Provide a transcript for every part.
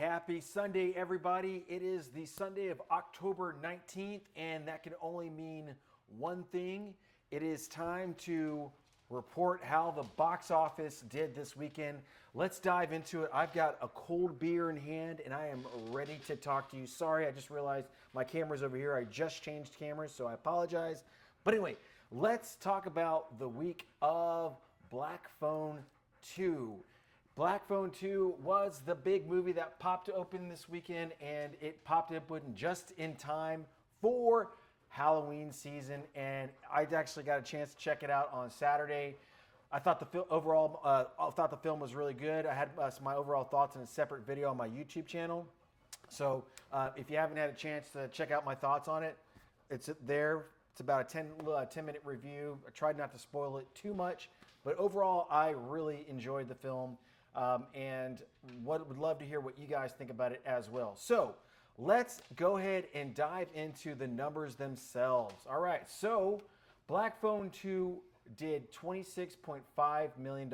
Happy Sunday, everybody. It is the Sunday of October 19th, and that can only mean one thing. It is time to report how the box office did this weekend. Let's dive into it. I've got a cold beer in hand, and I am ready to talk to you. Sorry, I just realized my camera's over here. I just changed cameras, so I apologize. But anyway, let's talk about the week of Black Phone 2. Black Phone 2 was the big movie that popped open this weekend, and it popped open just in time for Halloween season. And I actually got a chance to check it out on Saturday. I thought the film was really good. I had my overall thoughts in a separate video on my YouTube channel. So if you haven't had a chance to check out my thoughts on it, it's there. It's about a 10-minute review. I tried not to spoil it too much, but overall, I really enjoyed the film. And would love to hear what you guys think about it as well. So let's go ahead and dive into the numbers themselves. All right, so Black Phone 2 did $26.5 million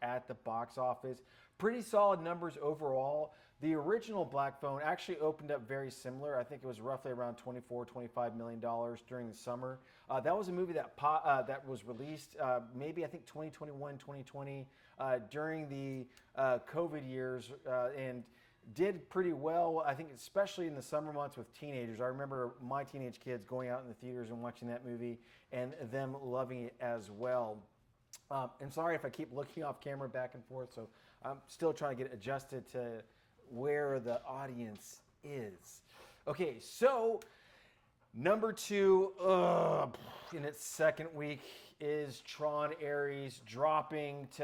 at the box office. Pretty solid numbers overall. The original Black Phone actually opened up very similar. I think it was roughly around $24-25 million during the summer. That was a movie that was released maybe I think 2021, 2020 during the COVID years and did pretty well. I think especially in the summer months with teenagers. I remember my teenage kids going out in the theaters and watching that movie and them loving it as well. And sorry if I keep looking off camera back and forth. So I'm still trying to get adjusted to where the audience is. Okay, so number 2 in its second week is Tron Ares, dropping by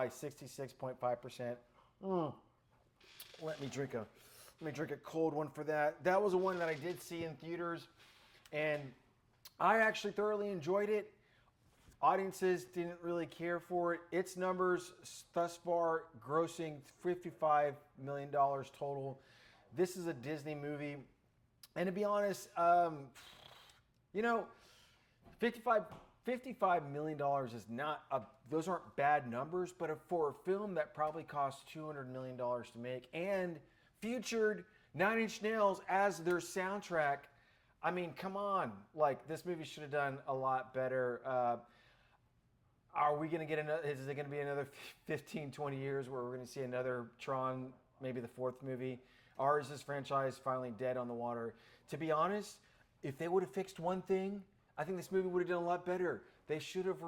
66.5%. Let me drink a cold one for that. That was a one that I did see in theaters, and I actually thoroughly enjoyed it. Audiences didn't really care for it. Its numbers thus far grossing $55 million total. This is a Disney movie. And to be honest, $55 million is those aren't bad numbers, but for a film that probably cost $200 million to make and featured Nine Inch Nails as their soundtrack, I mean, come on. Like, this movie should have done a lot better. Are we going to get is it going to be another 15, 20 years where we're going to see another Tron, maybe the fourth movie? Or is this franchise finally dead on the water? To be honest, if they would have fixed one thing, I think this movie would have done a lot better. They shouldn't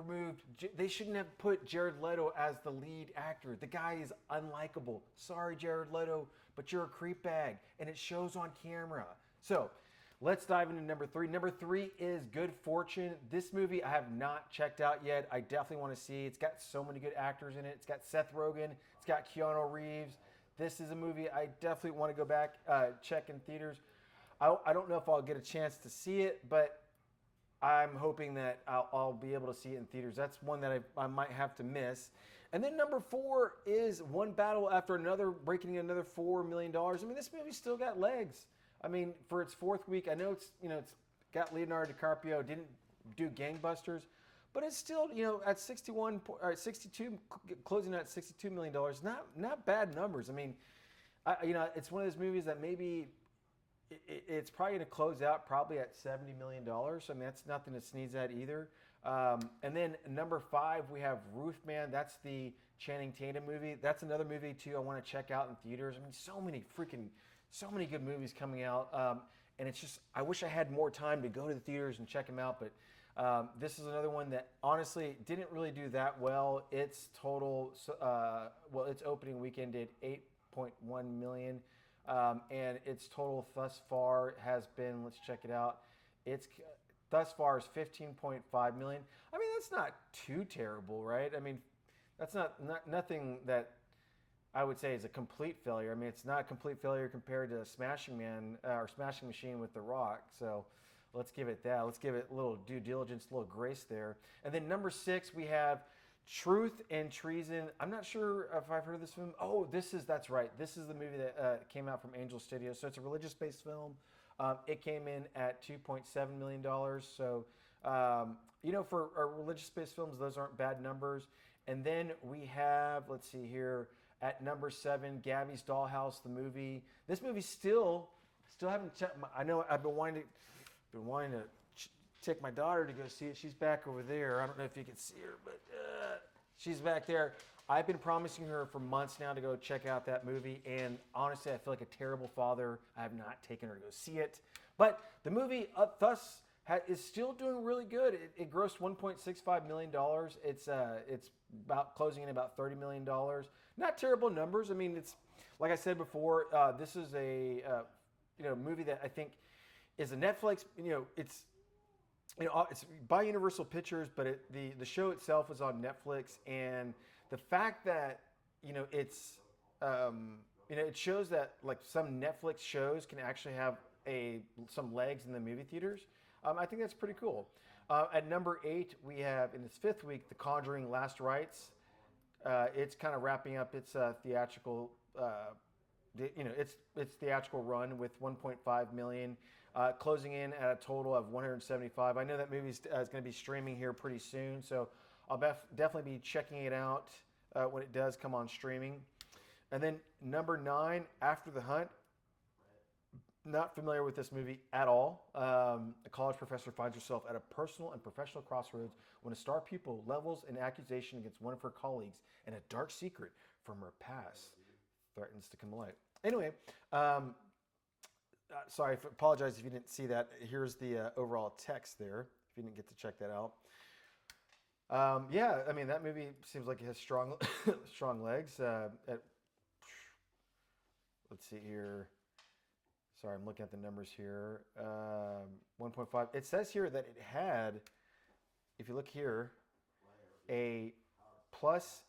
have put Jared Leto as the lead actor. The guy is unlikable. Sorry, Jared Leto, but you're a creep bag, and it shows on camera. So let's dive into number 3. Number 3 is Good Fortune. This movie I have not checked out yet. I definitely want to see. It's got so many good actors in it. It's got Seth Rogen. It's got Keanu Reeves. This is a movie I definitely want to go back, check in theaters. I don't know if I'll get a chance to see it, but I'm hoping that I'll be able to see it in theaters. That's one that I might have to miss. And then number 4 is One Battle After Another, breaking another $4 million. I mean, this movie still got legs. I mean, for its fourth week, I know it's got Leonardo DiCaprio, didn't do gangbusters, but it's still at 62, closing at $62 million. Not bad numbers. I mean, it's one of those movies that maybe it's probably going to close out probably at $70 million. So I mean, that's nothing to sneeze at either. And then number 5, we have Roofman. That's the Channing Tatum movie. That's another movie too I want to check out in theaters. I mean, so many good movies coming out. And it's just, I wish I had more time to go to the theaters and check them out. But this is another one that honestly didn't really do that well. Its its opening weekend did $8.1 million. And its total thus far has been, let's check it out. It's thus far is $15.5 million. I mean, that's not too terrible, right? I mean, that's nothing that I would say is a complete failure. I mean, it's not a complete failure compared to Smashing Machine with The Rock. So let's give it that. Let's give it a little due diligence, a little grace there. And then number 6, we have Truth and Treason. I'm not sure if I've heard of this film. Oh, that's right. This is the movie that came out from Angel Studios. So it's a religious-based film. It came in at $2.7 million. So, for religious-based films, those aren't bad numbers. And then we have, let's see here, At number 7, Gabby's Dollhouse, the movie. This movie still haven't checked. I know I've been wanting to take my daughter to go see it. She's back over there. I don't know if you can see her, but she's back there. I've been promising her for months now to go check out that movie, and honestly, I feel like a terrible father. I have not taken her to go see it. But the movie thus is still doing really good. It grossed $1.65 million. It's about closing in about $30 million. Not terrible numbers. I mean, it's like I said before. This is a movie that I think is a Netflix. It's by Universal Pictures, but the show itself is on Netflix, and the fact that it's it shows that like some Netflix shows can actually have some legs in the movie theaters. I think that's pretty cool. At number 8, we have in its 5th week, The Conjuring: Last Rites. It's kind of wrapping up its theatrical, its theatrical run with 1.5 million, closing in at a total of 175. I know that movie is going to be streaming here pretty soon, so I'll definitely be checking it out when it does come on streaming. And then number 9, After the Hunt. Not familiar with this movie at all. A college professor finds herself at a personal and professional crossroads when a star pupil levels an accusation against one of her colleagues, and a dark secret from her past threatens to come to light. Anyway, sorry, apologize if you didn't see that. Here's the overall text there, if you didn't get to check that out. Yeah, I mean, that movie seems like it has strong, strong legs. Let's see here. Sorry, I'm looking at the numbers here. 1.5. It says here that it had, if you look here, a plus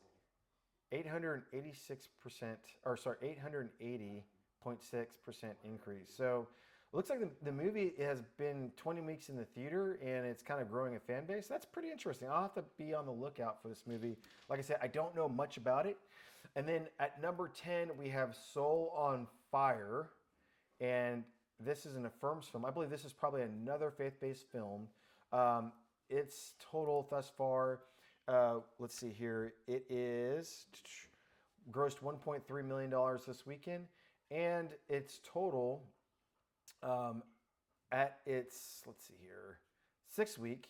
886%, or sorry, 880.6% increase. So it looks like the movie has been 20 weeks in the theater, and it's kind of growing a fan base. That's pretty interesting. I'll have to be on the lookout for this movie. Like I said, I don't know much about it. And then at number 10, we have Soul on Fire. And this is an Affirms film. I believe this is probably another faith-based film. Its total thus far, let's see here. It is grossed $1.3 million this weekend. And its total at its, let's see here, 6th week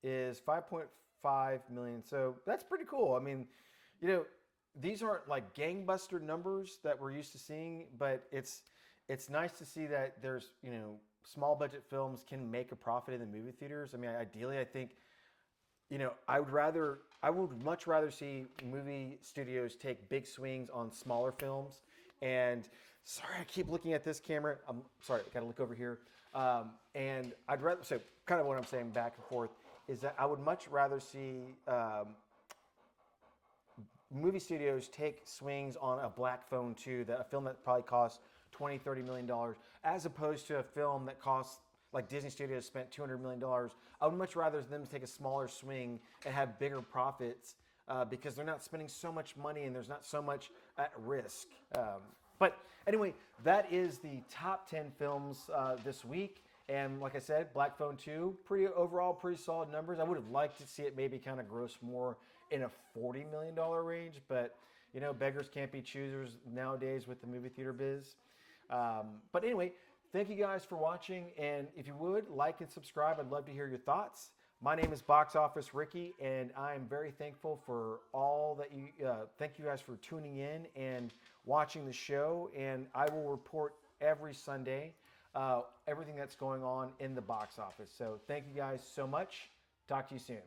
is $5.5 million. So that's pretty cool. I mean, these aren't like gangbuster numbers that we're used to seeing, but it's nice to see that there's, small budget films can make a profit in the movie theaters. I mean, ideally, I think, I would much rather see movie studios take big swings on smaller films. And sorry, I keep looking at this camera. I'm sorry, I gotta look over here. And I'd rather, so kind of what I'm saying back and forth is that I would much rather see movie studios take swings on a Black Phone 2, a film that probably costs $20-30 million, as opposed to a film that costs, like Disney Studios spent $200 million. I would much rather them take a smaller swing and have bigger profits because they're not spending so much money and there's not so much at risk. But anyway, that is the top 10 films this week. And like I said, Black Phone 2, overall pretty solid numbers. I would have liked to see it maybe kind of gross more in a $40 million range, but beggars can't be choosers nowadays with the movie theater biz. But anyway, thank you guys for watching, and if you would, like and subscribe. I'd love to hear your thoughts. My name is Box Office Ricky, and I am very thankful for all that you, thank you guys for tuning in and watching the show, and I will report every Sunday everything that's going on in the box office. So thank you guys so much. Talk to you soon.